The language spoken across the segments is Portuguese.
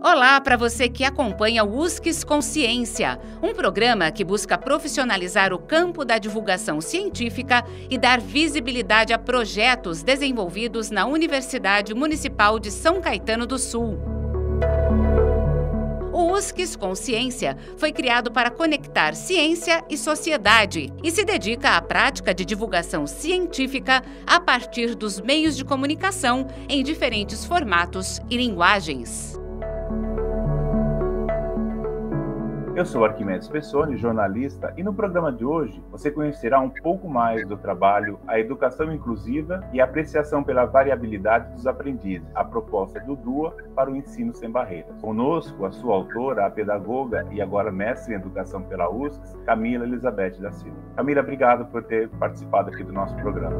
Olá para você que acompanha o USCS Consciência, um programa que busca profissionalizar o campo da divulgação científica e dar visibilidade a projetos desenvolvidos na Universidade Municipal de São Caetano do Sul. O USCS Consciência foi criado para conectar ciência e sociedade e se dedica à prática de divulgação científica a partir dos meios de comunicação em diferentes formatos e linguagens. Eu sou Arquimedes Pessoni, jornalista, e no programa de hoje você conhecerá um pouco mais do trabalho A Educação Inclusiva e a Apreciação pela Variabilidade dos Aprendizes, a proposta do DUA para o Ensino Sem Barreiras. Conosco, a sua autora, a pedagoga e agora mestre em Educação pela USCS, Camila Elizabeth da Silva. Camila, obrigado por ter participado aqui do nosso programa.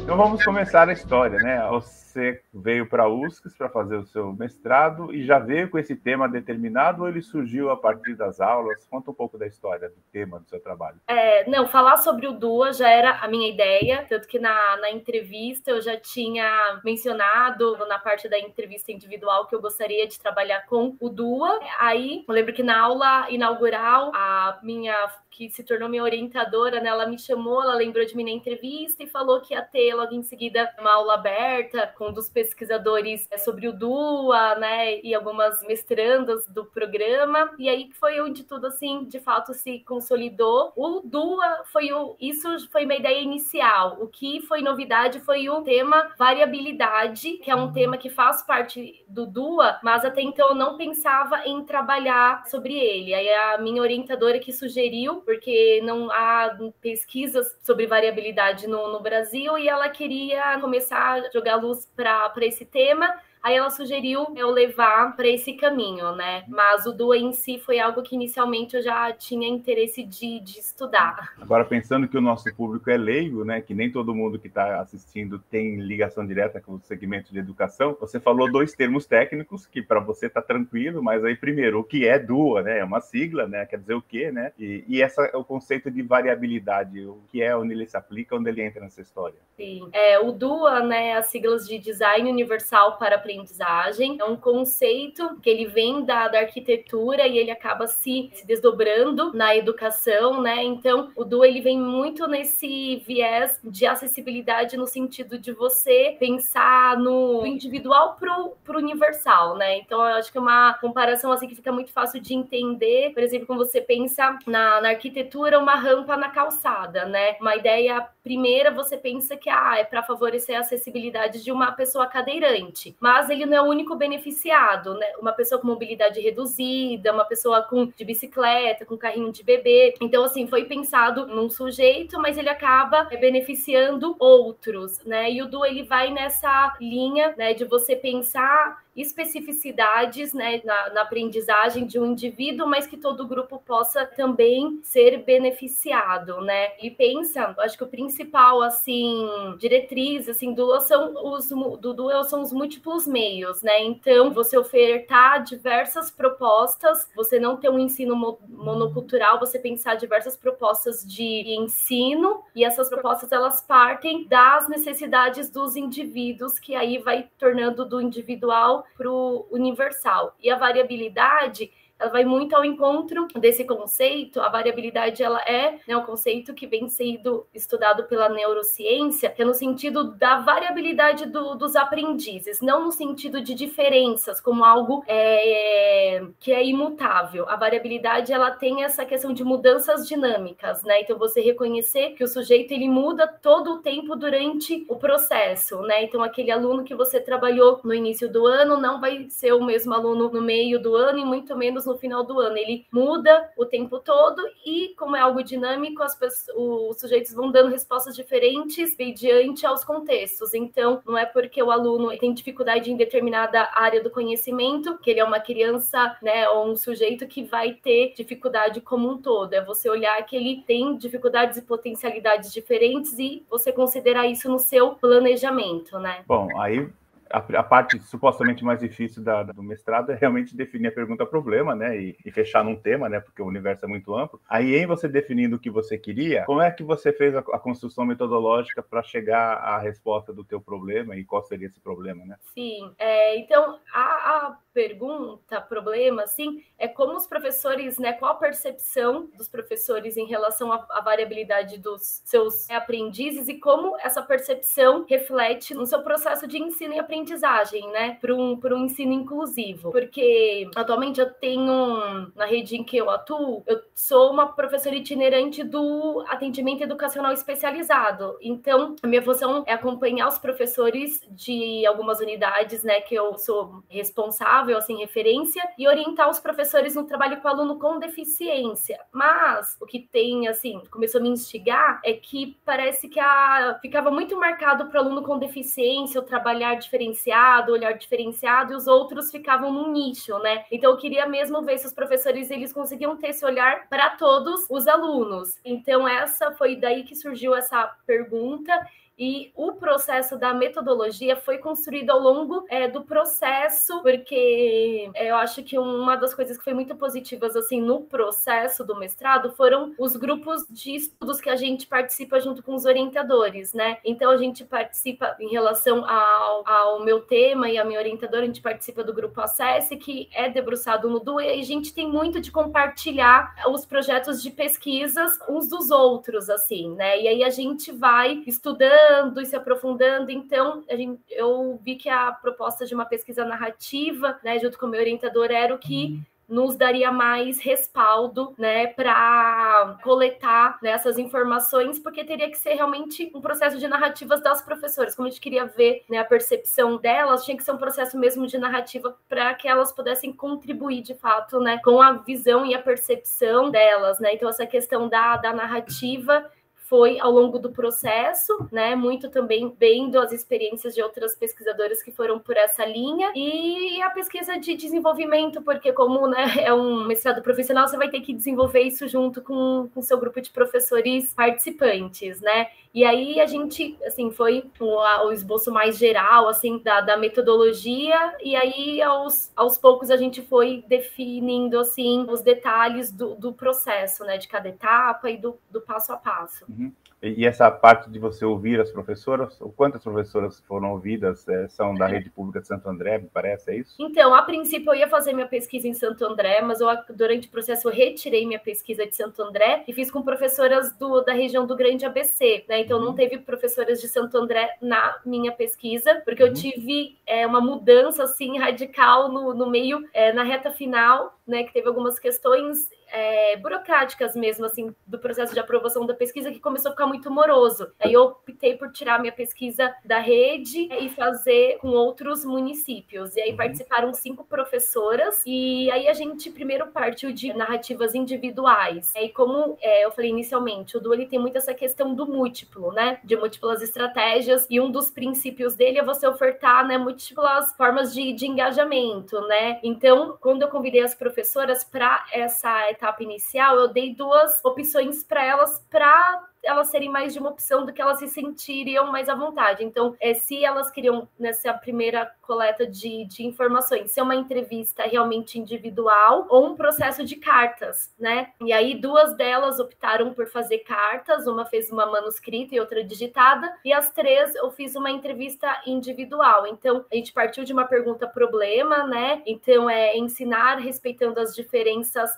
Então vamos começar a história, né? Você veio para a USCS para fazer o seu mestrado e já veio com esse tema determinado ou ele surgiu a partir das aulas? Conta um pouco da história do tema do seu trabalho. Não, falar sobre o DUA já era a minha ideia, tanto que na entrevista eu já tinha mencionado na parte da entrevista individual que eu gostaria de trabalhar com o DUA. Aí eu lembro que na aula inaugural, a minha, que se tornou minha orientadora, né, ela me chamou, ela lembrou de mim na entrevista e falou que ia ter logo em seguida uma aula aberta com um dos pesquisadores sobre o DUA, né, e algumas mestrandas do programa, e aí foi onde tudo, assim, de fato se consolidou. O DUA isso foi uma ideia inicial. O que foi novidade foi o tema variabilidade, que é um tema que faz parte do DUA, mas até então eu não pensava em trabalhar sobre ele. Aí a minha orientadora que sugeriu, porque não há pesquisas sobre variabilidade no Brasil, e ela queria começar a jogar luz para esse tema. Aí ela sugeriu eu levar para esse caminho, né? Mas o DUA em si foi algo que inicialmente eu já tinha interesse de estudar. Agora, pensando que o nosso público é leigo, né? Que nem todo mundo que está assistindo tem ligação direta com o segmento de educação, você falou dois termos técnicos que para você está tranquilo, mas aí primeiro, o que é DUA, né? É uma sigla, né? Quer dizer o quê, né? E essa é o conceito de variabilidade, o que é, onde ele se aplica, onde ele entra nessa história. Sim. O DUA, né? As siglas de Design Universal para Aprendizagem, é um conceito que ele vem da arquitetura e ele acaba se desdobrando na educação, né? Então, o DUA, ele vem muito nesse viés de acessibilidade no sentido de você pensar no individual pro universal, né? Então, eu acho que é uma comparação assim que fica muito fácil de entender. Por exemplo, quando você pensa na arquitetura, uma rampa na calçada, né? Uma ideia primeira, você pensa que é para favorecer a acessibilidade de uma pessoa cadeirante, mas ele não é o único beneficiado, né? Uma pessoa com mobilidade reduzida, uma pessoa de bicicleta, com carrinho de bebê. Então, assim, foi pensado num sujeito, mas ele acaba beneficiando outros, né? E o DUA, ele vai nessa linha, né, de você pensar especificidades, né, na aprendizagem de um indivíduo, mas que todo o grupo possa também ser beneficiado, né? E pensa, acho que o principal, assim, diretriz, assim, do DUA são os múltiplos meios, né? Então, você ofertar diversas propostas, você não ter um ensino monocultural, você pensar diversas propostas de ensino, e essas propostas, elas partem das necessidades dos indivíduos, que aí vai tornando do individual para o universal. E a variabilidade, ela vai muito ao encontro desse conceito. A variabilidade, ela é, né, um conceito que vem sendo estudado pela neurociência, que é no sentido da variabilidade dos aprendizes, não no sentido de diferenças, como algo que é imutável. A variabilidade, ela tem essa questão de mudanças dinâmicas, né? Então, você reconhecer que o sujeito, ele muda todo o tempo durante o processo, né? Então, aquele aluno que você trabalhou no início do ano não vai ser o mesmo aluno no meio do ano e muito menos no final do ano. Ele muda o tempo todo e, como é algo dinâmico, os sujeitos vão dando respostas diferentes mediante aos contextos. Então, não é porque o aluno tem dificuldade em determinada área do conhecimento que ele é uma criança, né, ou um sujeito que vai ter dificuldade como um todo. É você olhar que ele tem dificuldades e potencialidades diferentes e você considerar isso no seu planejamento, né? Bom, aí a parte supostamente mais difícil do mestrado é realmente definir a pergunta-problema, né? E fechar num tema, né? Porque o universo é muito amplo. Aí, em você definindo o que você queria, como é que você fez a construção metodológica para chegar à resposta do teu problema e qual seria esse problema, né? Sim, então a pergunta, problema, assim, é como os professores, né, qual a percepção dos professores em relação à variabilidade dos seus aprendizes e como essa percepção reflete no seu processo de ensino e aprendizagem, né, para um ensino inclusivo. Porque atualmente eu tenho, na rede em que eu atuo, eu sou uma professora itinerante do atendimento educacional especializado. Então, a minha função é acompanhar os professores de algumas unidades, né, que eu sou responsável, assim, referência, e orientar os professores no trabalho com aluno com deficiência. Mas o que tem, assim, começou a me instigar é que parece que ficava muito marcado para o aluno com deficiência, o trabalhar diferenciado, o olhar diferenciado, e os outros ficavam num nicho, né? Então eu queria mesmo ver se os professores eles conseguiam ter esse olhar para todos os alunos. Então essa foi daí que surgiu essa pergunta. E o processo da metodologia foi construído ao longo do processo, porque eu acho que uma das coisas que foi muito positivas assim no processo do mestrado foram os grupos de estudos que a gente participa junto com os orientadores, né? Então a gente participa em relação ao meu tema e a minha orientadora, a gente participa do grupo Acesse, que é debruçado no DUE, e a gente tem muito de compartilhar os projetos de pesquisas uns dos outros, assim, né? E aí a gente vai estudando e se aprofundando. Então, eu vi que a proposta de uma pesquisa narrativa, né, junto com o meu orientador, era o que nos daria mais respaldo, né, para coletar, né, essas informações, porque teria que ser realmente um processo de narrativas das professoras. Como a gente queria ver, né, a percepção delas, tinha que ser um processo mesmo de narrativa para que elas pudessem contribuir, de fato, né, com a visão e a percepção delas, né? Então, essa questão da narrativa foi ao longo do processo, né? Muito também vendo as experiências de outras pesquisadoras que foram por essa linha, e a pesquisa de desenvolvimento, porque como, né, é um mestrado profissional, você vai ter que desenvolver isso junto com o seu grupo de professores participantes, né? E aí a gente, assim, foi o esboço mais geral, assim, da metodologia, e aí aos poucos a gente foi definindo, assim, os detalhes do processo, né, de cada etapa e do passo a passo. Uhum. E essa parte de você ouvir as professoras, quantas professoras foram ouvidas, são da rede pública de Santo André, me parece, é isso? Então, a princípio eu ia fazer minha pesquisa em Santo André, mas durante o processo eu retirei minha pesquisa de Santo André e fiz com professoras da região do Grande ABC, né? Então não teve professoras de Santo André na minha pesquisa, porque eu tive uma mudança, assim, radical no meio, na reta final, né? Que teve algumas questões burocráticas mesmo, assim, do processo de aprovação da pesquisa, que começou a ficar muito moroso. Aí eu optei por tirar minha pesquisa da rede e fazer com outros municípios. E aí participaram 5 professoras, e aí a gente primeiro partiu de narrativas individuais. E como eu falei inicialmente, o DUE ele tem muito essa questão do múltiplo, né? De múltiplas estratégias, e um dos princípios dele é você ofertar, né, múltiplas formas de engajamento, né? Então, quando eu convidei as professoras para essa etapa inicial, eu dei 2 opções para elas serem mais de uma opção do que elas se sentiriam mais à vontade. Então, se elas queriam, nessa primeira coleta de informações, ser uma entrevista realmente individual ou um processo de cartas, né? E aí 2 delas optaram por fazer cartas, uma fez uma manuscrita e outra digitada, e as 3 eu fiz uma entrevista individual. Então, a gente partiu de uma pergunta-problema, né? Então, ensinar respeitando as diferenças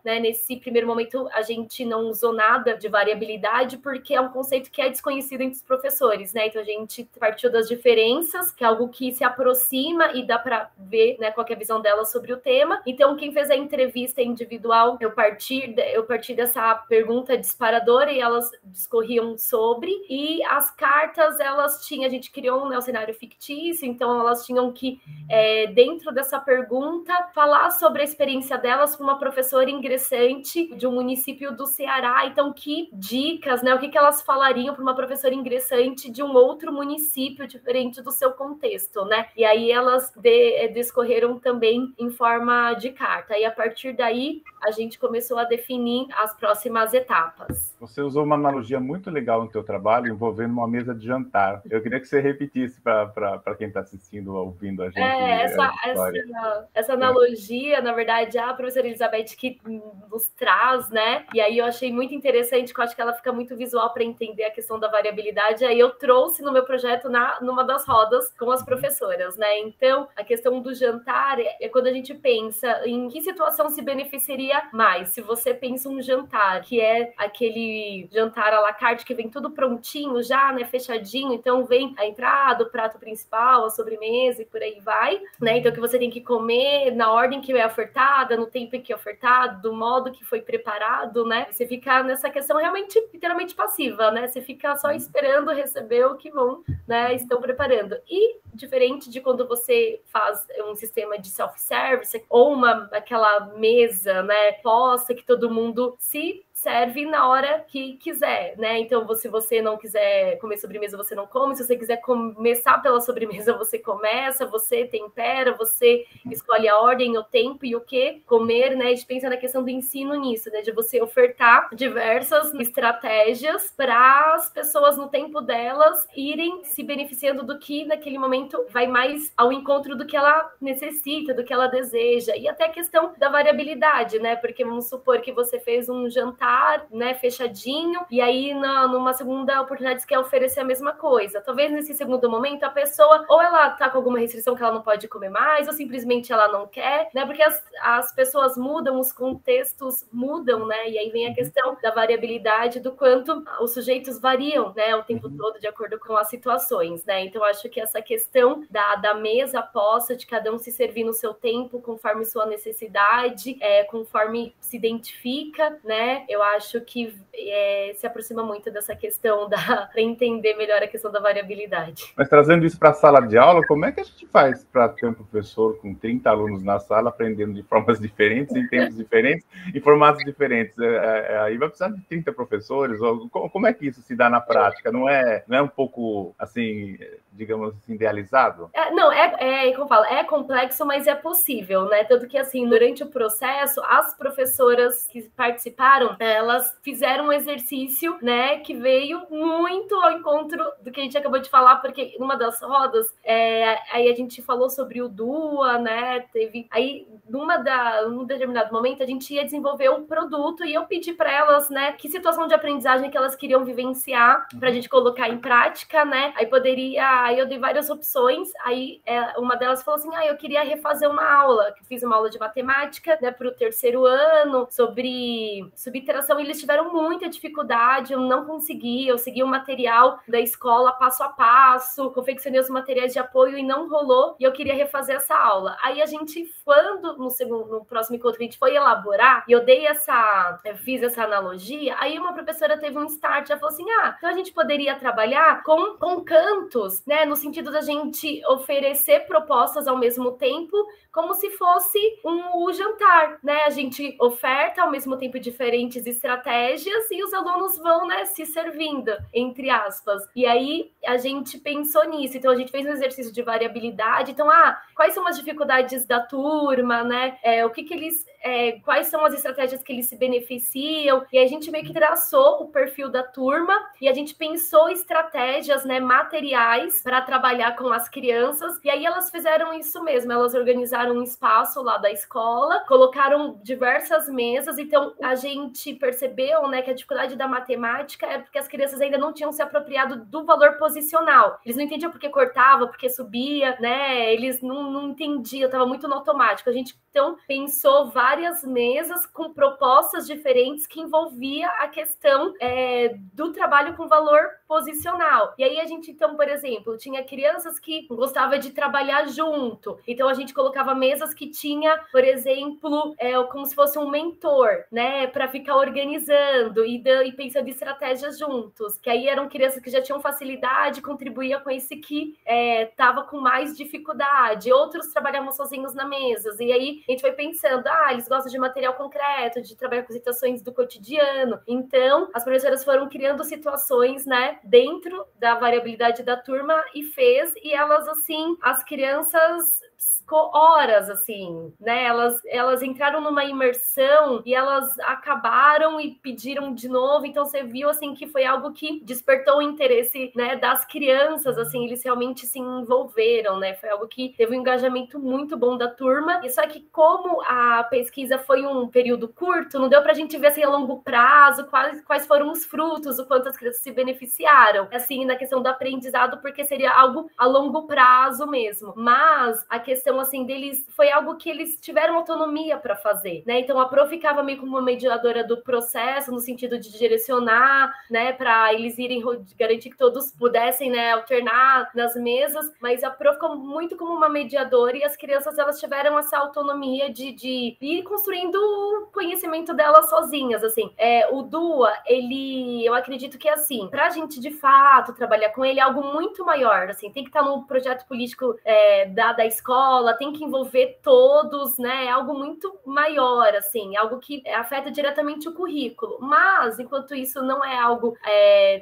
né? Nesse primeiro momento, a gente não usou nada de variabilidade, porque é um conceito que é desconhecido entre os professores, né? Então a gente partiu das diferenças, que é algo que se aproxima e dá para ver, né, qual é a visão delas sobre o tema. Então quem fez a entrevista individual, eu parti dessa pergunta disparadora e elas discorriam sobre, e as cartas a gente criou um cenário fictício, então elas tinham que, dentro dessa pergunta, falar sobre a experiência delas com uma professora ingressante de um município do Ceará. Então que dicas dicas, né? O que elas falariam para uma professora ingressante de um outro município diferente do seu contexto, né? E aí elas discorreram também em forma de carta. E a partir daí, a gente começou a definir as próximas etapas. Você usou uma analogia muito legal no teu trabalho, envolvendo uma mesa de jantar. Eu queria que você repetisse para quem está assistindo, ouvindo a gente. Essa analogia, na verdade, a professora Elizabeth que nos traz, né? E aí eu achei muito interessante, porque eu acho que ela fica muito visual para entender a questão da variabilidade. Aí eu trouxe no meu projeto numa das rodas com as professoras, né? Então, a questão do jantar é quando a gente pensa em que situação se beneficiaria mais. Se você pensa um jantar, que é aquele jantar à la carte que vem tudo prontinho já, né, fechadinho, então vem a entrada, o prato principal, a sobremesa e por aí vai, né, então que você tem que comer na ordem que é ofertada, no tempo em que é ofertado, do modo que foi preparado, né, você fica nessa questão realmente, literalmente passiva, né, você fica só esperando receber o que vão, né, estão preparando. E diferente de quando você faz um sistema de self-service ou aquela mesa, né, posta que todo mundo se serve na hora que quiser, né? Então, se você não quiser comer sobremesa, você não come. Se você quiser começar pela sobremesa, você começa, você tempera, você escolhe a ordem, o tempo e o que comer, né? A gente pensa na questão do ensino nisso, né? De você ofertar diversas estratégias para as pessoas, no tempo delas, irem se beneficiando do que, naquele momento, vai mais ao encontro do que ela necessita, do que ela deseja. E até a questão da variabilidade, né? Porque vamos supor que você fez um jantar, né, fechadinho, e aí numa segunda oportunidade você quer oferecer a mesma coisa. Talvez nesse segundo momento a pessoa, ou ela tá com alguma restrição que ela não pode comer mais, ou simplesmente ela não quer, né, porque as pessoas mudam, os contextos mudam, né, e aí vem a questão da variabilidade, do quanto os sujeitos variam, né, o tempo todo de acordo com as situações, né, então acho que essa questão da mesa posta, de cada um se servir no seu tempo, conforme sua necessidade, conforme se identifica, né, eu acho que se aproxima muito dessa questão para entender melhor a questão da variabilidade. Mas trazendo isso para a sala de aula, como é que a gente faz para ter um professor com 30 alunos na sala, aprendendo de formas diferentes, em tempos diferentes, em formatos diferentes? Aí vai precisar de 30 professores? Ou, como é que isso se dá na prática? Não é um pouco, assim, digamos assim, idealizado? Como eu falo, é complexo, mas é possível, né? Tanto que, assim, durante o processo, as professoras que participaram, elas fizeram um exercício, né, que veio muito ao encontro do que a gente acabou de falar, porque numa das rodas, aí a gente falou sobre o DUA, né, aí num determinado momento a gente ia desenvolver um produto e eu pedi para elas, né, que situação de aprendizagem que elas queriam vivenciar para a gente colocar em prática, né, aí eu dei várias opções, aí uma delas falou assim, eu queria refazer uma aula, que fiz uma aula de matemática, né, para o 3º ano, sobre subtração, e eles tiveram muita dificuldade, eu não consegui, eu segui o material da escola passo a passo, confeccionei os materiais de apoio e não rolou, e eu queria refazer essa aula. Aí a gente, quando no próximo encontro a gente foi elaborar, e eu fiz essa analogia, aí uma professora teve um start, ela falou assim, então a gente poderia trabalhar com cantos, né, no sentido da gente oferecer propostas ao mesmo tempo, como se fosse um jantar, né, a gente oferta ao mesmo tempo diferentes estratégias e os alunos vão, né, se servindo, entre aspas. E aí a gente pensou nisso. Então a gente fez um exercício de variabilidade. Então, quais são as dificuldades da turma, né? Quais são as estratégias que eles se beneficiam? E a gente meio que traçou o perfil da turma e a gente pensou estratégias, né, materiais para trabalhar com as crianças. E aí elas fizeram isso mesmo. Elas organizaram um espaço lá da escola, colocaram diversas mesas. Então a gente percebeu, né, que a dificuldade da matemática é porque as crianças ainda não tinham se apropriado do valor posicional. Eles não entendiam porque cortava, porque subia, né? Eles não entendiam, estava muito no automático. A gente, então, pensou várias mesas com propostas diferentes que envolvia a questão do trabalho com valor posicional. E aí a gente, então, por exemplo, tinha crianças que gostavam de trabalhar junto. Então a gente colocava mesas que tinha, por exemplo, como se fosse um mentor, né, para ficar organizando e pensando em estratégias juntos. Que aí eram crianças que já tinham facilidade, contribuía com esse que estava com mais dificuldade. Outros trabalhavam sozinhos na mesa. E aí a gente foi pensando, eles gostam de material concreto, de trabalhar com situações do cotidiano. Então, as professoras foram criando situações, né, dentro da variabilidade da turma e elas, assim, as crianças horas, assim, né? Elas entraram numa imersão e elas acabaram e pediram de novo. Então você viu, assim, que foi algo que despertou o interesse, né, das crianças, assim, eles realmente se envolveram, né? Foi algo que teve um engajamento muito bom da turma. E só que como a pesquisa foi um período curto, não deu pra gente ver, assim, a longo prazo quais foram os frutos, o quanto as crianças se beneficiaram, assim, na questão do aprendizado, porque seria algo a longo prazo mesmo. Mas a questão, assim, deles foi algo que eles tiveram autonomia para fazer, né? Então a Pro ficava meio como uma mediadora do processo, no sentido de direcionar, né, para eles irem garantir que todos pudessem, né, alternar nas mesas, mas a Pro ficou muito como uma mediadora e as crianças, elas tiveram essa autonomia de ir construindo o conhecimento delas sozinhas, assim. O DUA, eu acredito que, assim, pra gente de fato trabalhar com ele é algo muito maior, assim, tem que estar no projeto político da escola, tem que envolver todos, né? É algo muito maior, assim, algo que afeta diretamente o currículo. Mas, enquanto isso não é algo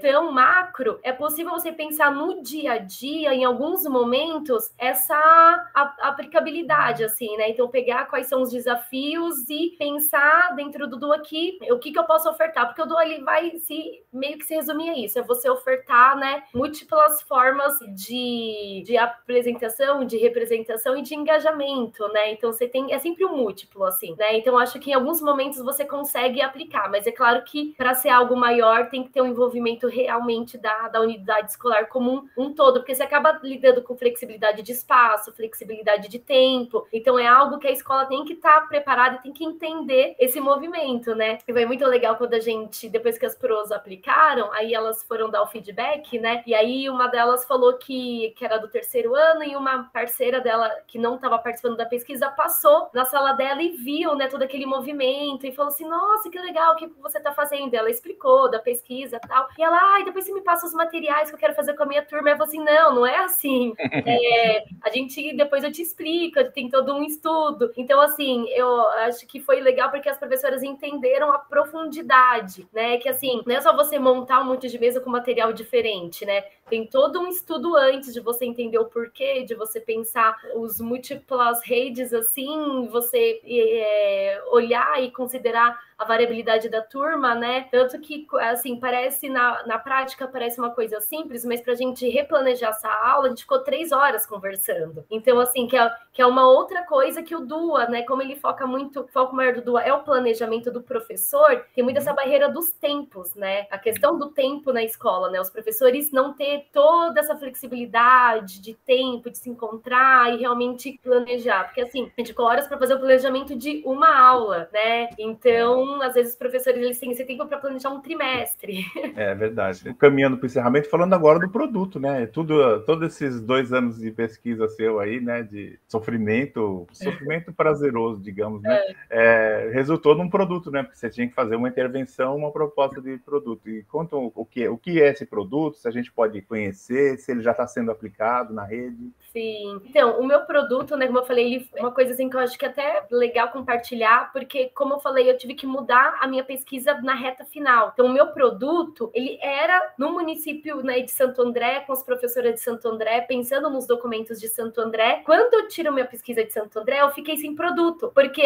tão macro, é possível você pensar no dia a dia, em alguns momentos, essa aplicabilidade, assim, né? Então, pegar quais são os desafios e pensar dentro do DUA aqui, o que eu posso ofertar, porque o DUA, ele vai meio que se resumir a isso, é você ofertar, né, múltiplas formas de apresentação, de representação e de engajamento, né? Então você tem, é sempre um múltiplo, assim, né? Então acho que em alguns momentos você consegue aplicar, mas é claro que para ser algo maior tem que ter um envolvimento realmente da unidade escolar como um todo, porque você acaba lidando com flexibilidade de espaço, flexibilidade de tempo, então é algo que a escola tem que estar preparada e tem que entender esse movimento, né? E foi muito legal quando a gente, depois que as pros aplicaram, aí elas foram dar o feedback, né? E aí uma delas falou que era do terceiro ano e uma parceira dela que não estava participando da pesquisa passou na sala dela e viu, né, todo aquele movimento e falou assim, nossa, que legal, o que você está fazendo? Ela explicou da pesquisa e tal. E ela, depois você me passa os materiais que eu quero fazer com a minha turma. Eu falei assim, não é assim. Depois eu te explico, tem todo um estudo. Então, assim, eu acho que foi legal porque as professoras entenderam a profundidade, né, que assim, não é só você montar um monte de mesa com material diferente, né, tem todo um estudo antes de você entender o porquê, de você pensar os múltiplas redes, assim, você olhar e considerar a variabilidade da turma, né? Tanto que, assim, parece, na prática, parece uma coisa simples, mas pra gente replanejar essa aula, a gente ficou 3 horas conversando. Então, assim, que é uma outra coisa que o DUA, né? Como ele foca muito, o foco maior do DUA é o planejamento do professor, tem muito essa barreira dos tempos, né? A questão do tempo na escola, né? Os professores não ter toda essa flexibilidade de tempo, de se encontrar e realmente planejar. Porque, assim, a gente ficou horas para fazer o planejamento de uma aula, né? Então, às vezes os professores, eles têm esse tempo para planejar um trimestre. É verdade. Caminhando para o encerramento, falando agora do produto, né? Todos esses 2 anos de pesquisa seu aí, né? De sofrimento prazeroso, digamos, né? Resultou num produto, né? Porque você tinha que fazer uma intervenção, uma proposta de produto. E conta o que é esse produto, se a gente pode conhecer, se ele já está sendo aplicado na rede. Sim. Então, o meu produto, né, como eu falei, ele é uma coisa assim que eu acho que é até legal compartilhar, porque, como eu falei, eu tive que mudar a minha pesquisa na reta final. Então, o meu produto, ele era no município, né, de Santo André, com as professoras de Santo André, pensando nos documentos de Santo André. Quando eu tiro minha pesquisa de Santo André, eu fiquei sem produto, porque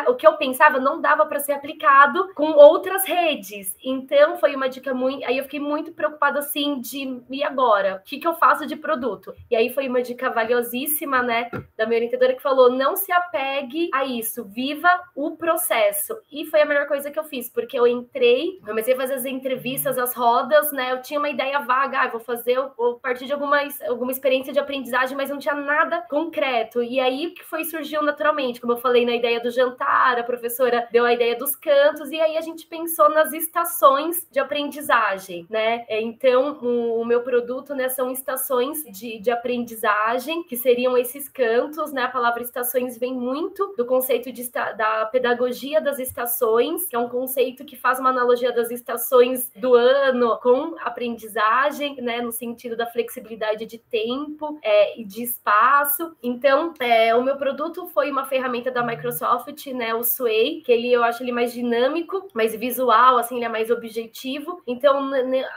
o que eu pensava não dava para ser aplicado com outras redes. Então, foi uma dica muito... Aí eu fiquei muito preocupada, assim, e agora? O que eu faço de produto? E aí foi uma dica valiosíssima, né, da minha orientadora, que falou, não se apegue a isso, viva o processo. E foi a melhor melhor coisa que eu fiz, porque eu entrei, comecei a fazer as entrevistas, as rodas, né? Eu tinha uma ideia vaga, vou partir de alguma experiência de aprendizagem, mas não tinha nada concreto. E aí que surgiu naturalmente, como eu falei, na ideia do jantar, a professora deu a ideia dos cantos, e aí a gente pensou nas estações de aprendizagem, né? Então, o meu produto, né, são estações de aprendizagem, que seriam esses cantos, né? A palavra estações vem muito do conceito da pedagogia das estações, que é um conceito que faz uma analogia das estações do ano com aprendizagem, né? No sentido da flexibilidade de tempo e de espaço. Então, o meu produto foi uma ferramenta da Microsoft, né? O Sway, que eu acho ele mais dinâmico, mais visual, assim, ele é mais objetivo. Então,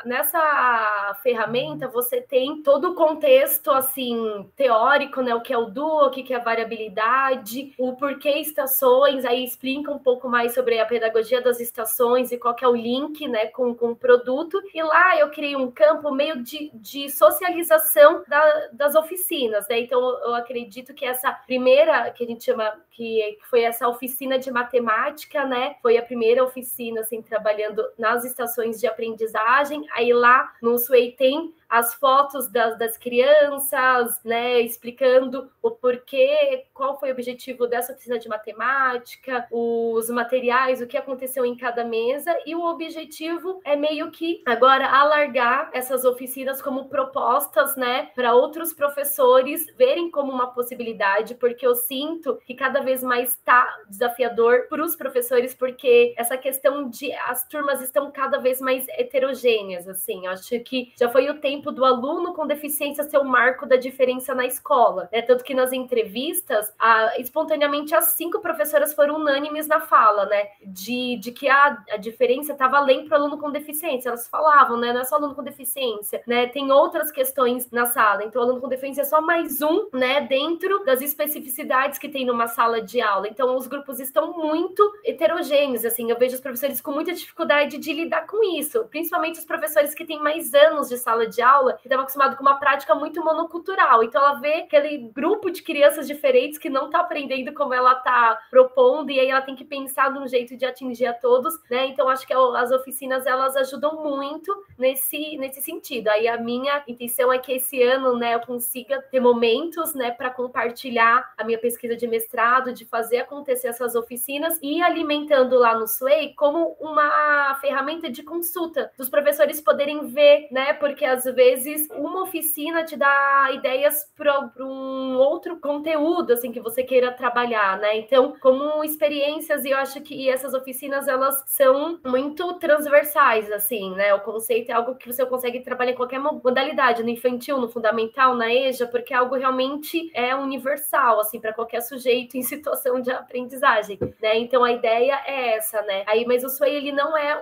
nessa ferramenta, você tem todo o contexto, assim, teórico, né? O que é o DUO, o que é a variabilidade, o porquê estações, aí explica um pouco mais sobre a pedagogia das estações e qual que é o link, né, com o produto. E lá eu criei um campo meio de socialização das oficinas, né? Então, eu acredito que essa primeira, que a gente chama, que foi essa oficina de matemática, né? Foi a primeira oficina, assim, trabalhando nas estações de aprendizagem. Aí lá no Sway tem as fotos das crianças, né, explicando o porquê, qual foi o objetivo dessa oficina de matemática, os materiais, o que aconteceu em cada mesa, e o objetivo é meio que agora alargar essas oficinas como propostas, né, para outros professores verem como uma possibilidade, porque eu sinto que cada vez mais está desafiador para os professores, porque essa questão de as turmas estão cada vez mais heterogêneas, assim, eu acho que já foi o tempo do aluno com deficiência ser o marco da diferença na escola, né? Tanto que nas entrevistas, espontaneamente as 5 professoras foram unânimes na fala, né? De que a diferença estava além para o aluno com deficiência. Elas falavam, né? Não é só aluno com deficiência, né? Tem outras questões na sala. Então, o aluno com deficiência é só mais um, né? Dentro das especificidades que tem numa sala de aula. Então, os grupos estão muito heterogêneos, assim. Eu vejo os professores com muita dificuldade de lidar com isso, principalmente os professores que têm mais anos de sala de aula, que estava acostumado com uma prática muito monocultural. Então, ela vê aquele grupo de crianças diferentes que não está aprendendo como ela está propondo, e aí ela tem que pensar num jeito de atingir a todos, né? Então, acho que as oficinas, elas ajudam muito nesse sentido. Aí, a minha intenção é que esse ano, né, eu consiga ter momentos, né, para compartilhar a minha pesquisa de mestrado, de fazer acontecer essas oficinas e alimentando lá no Sway como uma ferramenta de consulta, dos professores poderem ver, né? Porque às vezes uma oficina te dá ideias para um outro conteúdo, assim, que você queira trabalhar, né? Então, como experiências, e eu acho que essas oficinas, elas são muito transversais, assim, né? O conceito é algo que você consegue trabalhar em qualquer modalidade, no infantil, no fundamental, na EJA, porque é algo realmente universal, assim, para qualquer sujeito em situação de aprendizagem, né? Então, a ideia é essa, né? Aí, mas o Sway, ele não é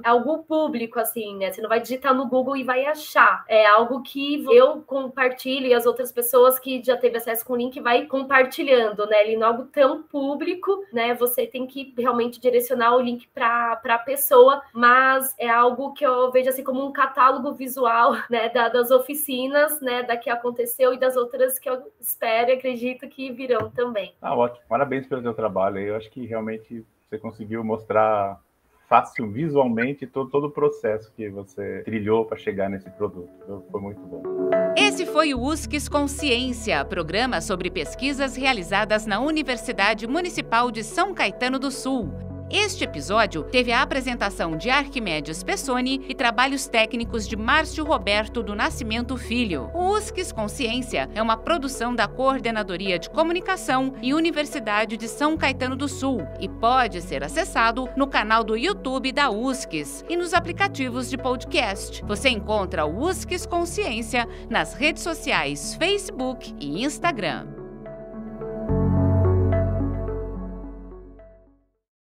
algo público, assim, né? Você não vai digitar no Google e vai achar. É algo que eu compartilho e as outras pessoas que já teve acesso com o link vai compartilhando, né? Ele não é algo tão público, né? Você tem que realmente direcionar o link para a pessoa, mas é algo que eu vejo assim como um catálogo visual, né? Das oficinas, né? Da que aconteceu e das outras que eu espero e acredito que virão também. Ótimo. Parabéns pelo seu trabalho. Eu acho que realmente você conseguiu mostrar fácil, visualmente, todo o processo que você trilhou para chegar nesse produto. Foi muito bom. Esse foi o USCS Consciência, programa sobre pesquisas realizadas na Universidade Municipal de São Caetano do Sul. Este episódio teve a apresentação de Arquimedes Pessoni e trabalhos técnicos de Márcio Roberto do Nascimento Filho. O USCS Consciência é uma produção da Coordenadoria de Comunicação e Universidade de São Caetano do Sul e pode ser acessado no canal do YouTube da USCS e nos aplicativos de podcast. Você encontra o USCS Consciência nas redes sociais Facebook e Instagram.